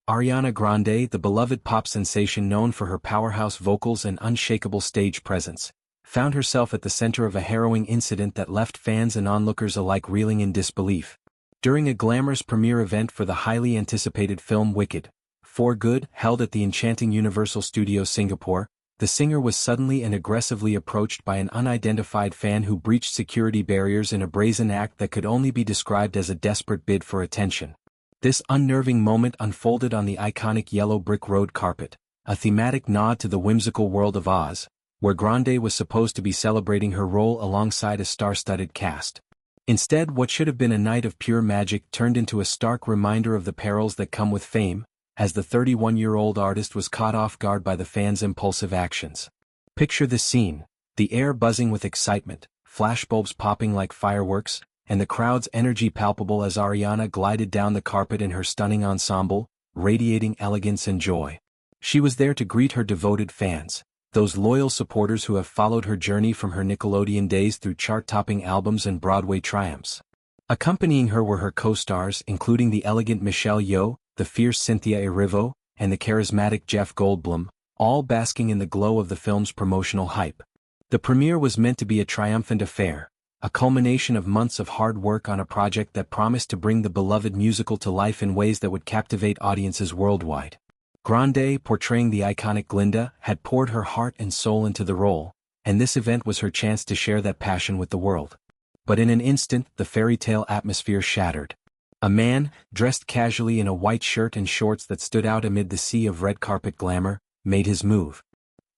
Ariana Grande, the beloved pop sensation known for her powerhouse vocals and unshakable stage presence, found herself at the center of a harrowing incident that left fans and onlookers alike reeling in disbelief. During a glamorous premiere event for the highly anticipated film Wicked, For Good, held at the enchanting Universal Studios Singapore, the singer was suddenly and aggressively approached by an unidentified fan who breached security barriers in a brazen act that could only be described as a desperate bid for attention. This unnerving moment unfolded on the iconic yellow brick road carpet, a thematic nod to the whimsical world of Oz, where Grande was supposed to be celebrating her role alongside a star-studded cast. Instead, what should have been a night of pure magic turned into a stark reminder of the perils that come with fame, as the 31-year-old artist was caught off guard by the fans' impulsive actions. Picture this scene: the air buzzing with excitement, flashbulbs popping like fireworks, and the crowd's energy palpable as Ariana glided down the carpet in her stunning ensemble, radiating elegance and joy. She was there to greet her devoted fans, those loyal supporters who have followed her journey from her Nickelodeon days through chart-topping albums and Broadway triumphs. Accompanying her were her co-stars, including the elegant Michelle Yeoh, the fierce Cynthia Erivo, and the charismatic Jeff Goldblum, all basking in the glow of the film's promotional hype. The premiere was meant to be a triumphant affair, a culmination of months of hard work on a project that promised to bring the beloved musical to life in ways that would captivate audiences worldwide. Grande, portraying the iconic Glinda, had poured her heart and soul into the role, and this event was her chance to share that passion with the world. But in an instant, the fairy tale atmosphere shattered. A man, dressed casually in a white shirt and shorts that stood out amid the sea of red carpet glamour, made his move.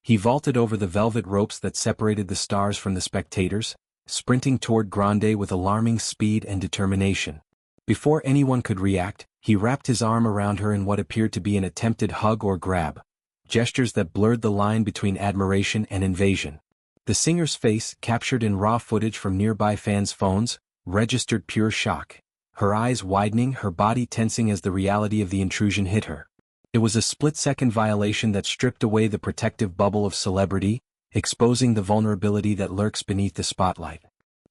He vaulted over the velvet ropes that separated the stars from the spectators, sprinting toward Grande with alarming speed and determination. Before anyone could react, he wrapped his arm around her in what appeared to be an attempted hug or grab, gestures that blurred the line between admiration and invasion. The singer's face, captured in raw footage from nearby fans' phones, registered pure shock, her eyes widening, her body tensing as the reality of the intrusion hit her. It was a split-second violation that stripped away the protective bubble of celebrity, exposing the vulnerability that lurks beneath the spotlight.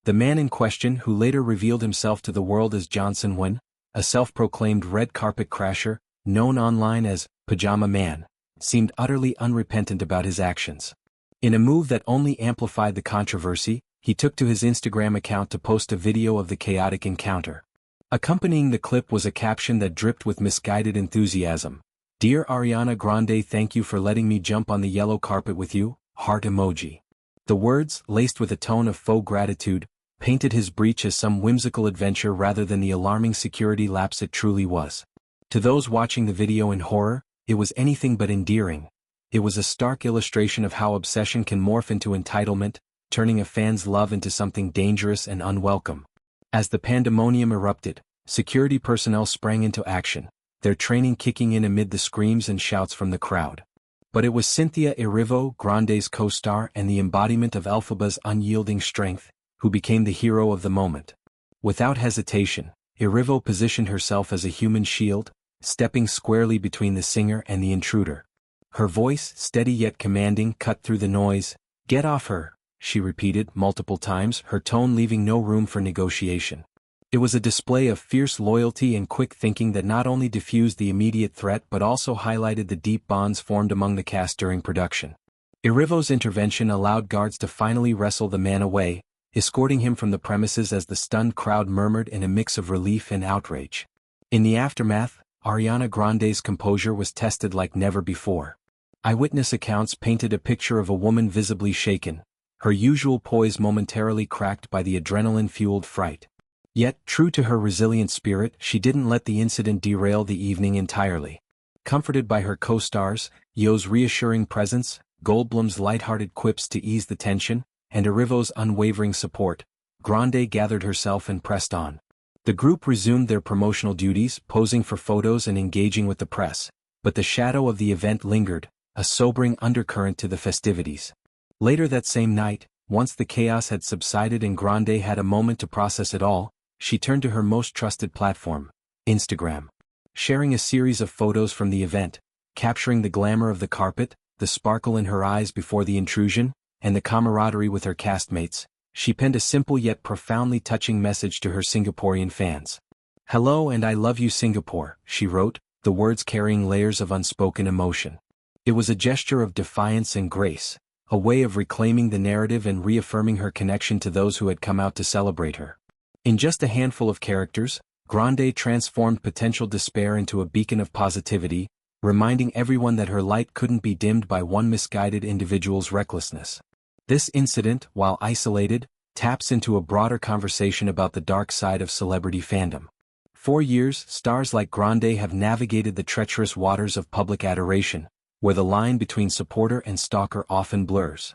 The man in question, who later revealed himself to the world as Johnson Wen, a self-proclaimed red carpet crasher, known online as Pyjama Man, seemed utterly unrepentant about his actions. In a move that only amplified the controversy, he took to his Instagram account to post a video of the chaotic encounter. Accompanying the clip was a caption that dripped with misguided enthusiasm. "Dear Ariana Grande, thank you for letting me jump on the yellow carpet with you, heart emoji." The words, laced with a tone of faux gratitude, painted his breach as some whimsical adventure rather than the alarming security lapse it truly was. To those watching the video in horror, it was anything but endearing. It was a stark illustration of how obsession can morph into entitlement, turning a fan's love into something dangerous and unwelcome. As the pandemonium erupted, security personnel sprang into action, their training kicking in amid the screams and shouts from the crowd. But it was Cynthia Erivo, Grande's co-star and the embodiment of Elphaba's unyielding strength, who became the hero of the moment. Without hesitation, Erivo positioned herself as a human shield, stepping squarely between the singer and the intruder. Her voice, steady yet commanding, cut through the noise. "Get off her," she repeated multiple times, her tone leaving no room for negotiation. It was a display of fierce loyalty and quick thinking that not only diffused the immediate threat but also highlighted the deep bonds formed among the cast during production. Erivo's intervention allowed guards to finally wrestle the man away, escorting him from the premises as the stunned crowd murmured in a mix of relief and outrage. In the aftermath, Ariana Grande's composure was tested like never before. Eyewitness accounts painted a picture of a woman visibly shaken, her usual poise momentarily cracked by the adrenaline-fueled fright. Yet, true to her resilient spirit, she didn't let the incident derail the evening entirely. Comforted by her co-stars, Yeoh's reassuring presence, Goldblum's lighthearted quips to ease the tension, and Erivo's unwavering support, Grande gathered herself and pressed on. The group resumed their promotional duties, posing for photos and engaging with the press, but the shadow of the event lingered, a sobering undercurrent to the festivities. Later that same night, once the chaos had subsided and Grande had a moment to process it all, she turned to her most trusted platform, Instagram. Sharing a series of photos from the event, capturing the glamour of the carpet, the sparkle in her eyes before the intrusion, and the camaraderie with her castmates, she penned a simple yet profoundly touching message to her Singaporean fans. "Hello and I love you Singapore," she wrote, the words carrying layers of unspoken emotion. It was a gesture of defiance and grace, a way of reclaiming the narrative and reaffirming her connection to those who had come out to celebrate her. In just a handful of characters, Grande transformed potential despair into a beacon of positivity, reminding everyone that her light couldn't be dimmed by one misguided individual's recklessness. This incident, while isolated, taps into a broader conversation about the dark side of celebrity fandom. For years, stars like Grande have navigated the treacherous waters of public adoration, where the line between supporter and stalker often blurs.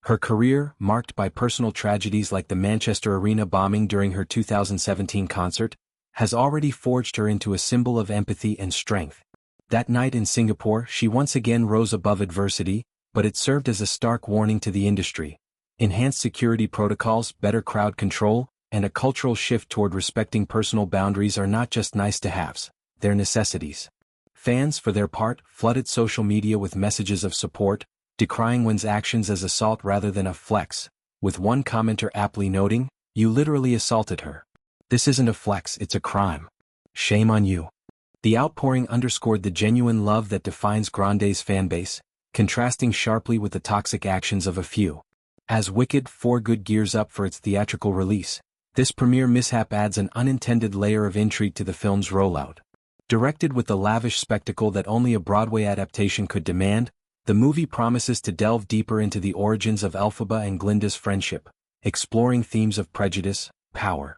Her career, marked by personal tragedies like the Manchester Arena bombing during her 2017 concert, has already forged her into a symbol of empathy and strength. That night in Singapore, she once again rose above adversity, but it served as a stark warning to the industry. Enhanced security protocols, better crowd control, and a cultural shift toward respecting personal boundaries are not just nice-to-haves, they're necessities. Fans, for their part, flooded social media with messages of support, decrying Wen's actions as assault rather than a flex, with one commenter aptly noting, "You literally assaulted her. This isn't a flex, it's a crime. Shame on you." The outpouring underscored the genuine love that defines Grande's fanbase, contrasting sharply with the toxic actions of a few. As Wicked 4 Good gears up for its theatrical release, this premiere mishap adds an unintended layer of intrigue to the film's rollout. Directed with the lavish spectacle that only a Broadway adaptation could demand, the movie promises to delve deeper into the origins of Elphaba and Glinda's friendship, exploring themes of prejudice, power,